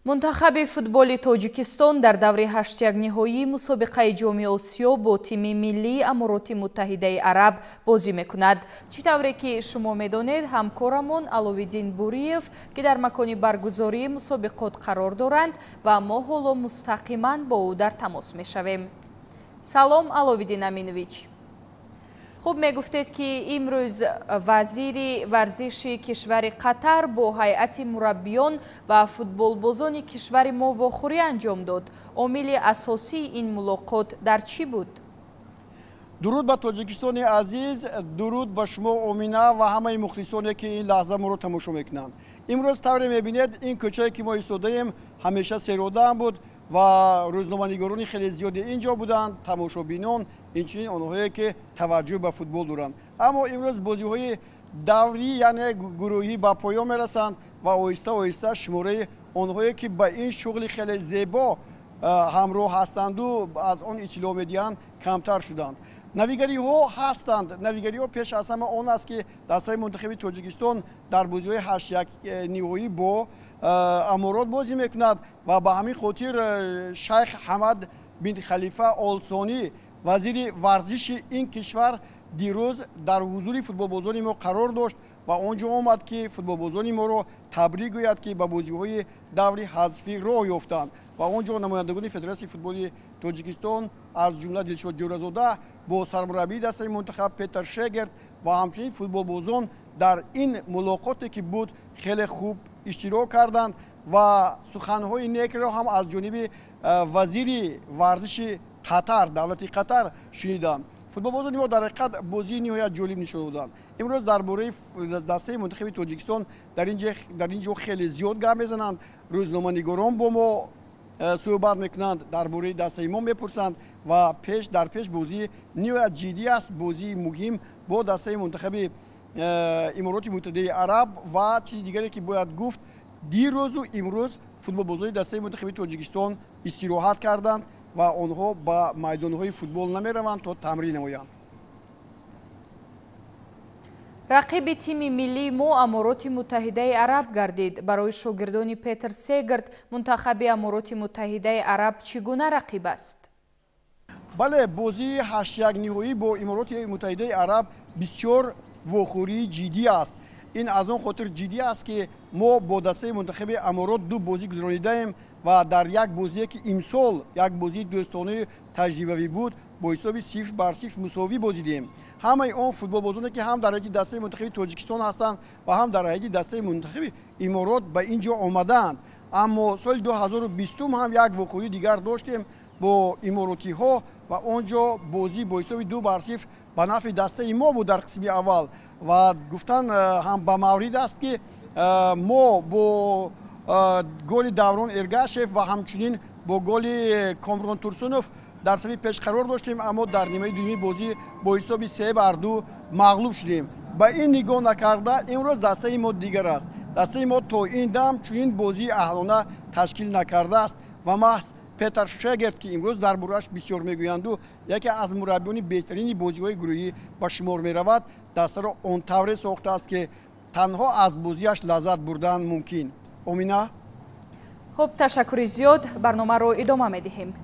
منتخب فوتبال تاجیکستان در دوره 8 نهایی مسابقه جام آسیا با تیم ملی امارات متحده عرب بازی میکند. چطوری که شما میدانید همکارمون علاوالدین بوریف که در مکان برگزاری مسابقات قرار دارند و ما حالا مستقیما با او در تماس میشویم. سلام علاوالدین امینویچ. خوب میگفتید که امروز وزیر ورزش کشور قطر با هیئت مربیان و فوتبال بازان کشور ما واخوری انجام داد. عامل اساسی این ملاقات در چی بود؟ درود به تاجیکستان عزیز، درود به شما اومینا و همه مخلصانی که این لحظه ما رو تماشا میکنند. امروز طوری میبینید این کوچه‌ای که ما ایستاده ایم همیشه سیروده بود و روزنامه‌نگاران خیلی زیادی اینجا بودند، تماشابینان، اینچنین آنهایی که توجه به فوتبال دارند. اما امروز بازی‌های دوری یعنی گروهی به پایان میرسند و آهسته آهسته شماره آنهایی که به این شغل خیلی زیبا همراه هستند و از آن اطلاع میدهند کمتر شدند. نویگری ها هستند. نویگری ها پیش از همه آن است که دسته منتخب تاجیکستان در بازی‌های 8 نهایی با امارات بازی میکند و به همین خاطر شیخ حمد بن خلیفه آل ثانی وزیر ورزش این کشور دیروز در حضور فوتبال بازان ما قرار داشت و آنجا آمد که فوتبال بازان ما را تبریک گوید که به بازی‌های دوری حذفی راه یافتند و آنجا نمایندگان فدراسیون فوتبال تاجیکستان از جمله دلشاد جورازاده با سرمربی دسته منتخب پیتر شگرد و همچنین فوتبال بازان در این ملاقاتی که بود خیلی خوب اشتراک کردند و سخنهای نیک را هم از جانب وزیر ورزش قطر دولت قطر شنیدند. فوتبال بازان ما در حقیقت بازی نهایت جالب نشان دادند. امروز درباره دسته منتخب تاجیکستان در اینجا خیلی زیاد گپ میزنند. روزنامه‌نگاران با ما صحبت میکنند، درباره دسته ما میپرسند و در پیش بازی نهایت جدی است، بازی مهم با دسته منتخب امارات متحده عرب و چیز دیگری که باید گفت دیروز و امروز فوتبال بازان دسته منتخب تاجیکستان استراحت کردند و آنها به میدان‌های فوتبال نمیروند تا تمرین نمایند. رقیب تیم ملی ما امارات متحده عرب گردید. برای شاگردان پیتر سیگرد منتخب امارات متحده عرب چگونه رقیب است؟ بله، بازی 8 نهایی با امارات متحده عرب بسیار واخوری جدی است. این از آن خاطر جدی است که ما با دسته منتخب امارات دو بازی گذرانیده ایم و در یک بازی که امسال یک بازی دوستانه تجربوی بود با حساب 0-0 مساوی بازی دیدیم. همه آن فوتبال بازانی که هم در هیئت دسته منتخب تاجیکستان هستند و هم در هیئت دسته منتخب امارات به اینجا آمدند. اما سال 2020 هم یک واقعی دیگر داشتیم با اماراتی ها و آنجا بازی با حساب 2-0 به نفع دسته ما بود در قسم اول و گفتن هم به مورد است که ما با گل دوران ارگاشف و همچنین با گل کامران تورسونوف در صف پیش قرار داشتیم، اما در نیمه دوم بازی با حساب 3-2 مغلوب شدیم. با این نگاه نکرده امروز دسته ما دیگر است. دسته ما تا این دم چنین بازی اهلانه تشکیل نکرده است و محض پیتر شگرد که امروز در بورش بسیار میگویند و یکی از مربیان بهترین بازی‌های گروهی به شمار میرود، دسته را آنطوری ساخته است که تنها از بازیش لذت بردن ممکن. اومینا. خب تشکر زیاد، برنامه رو ادامه میدهیم.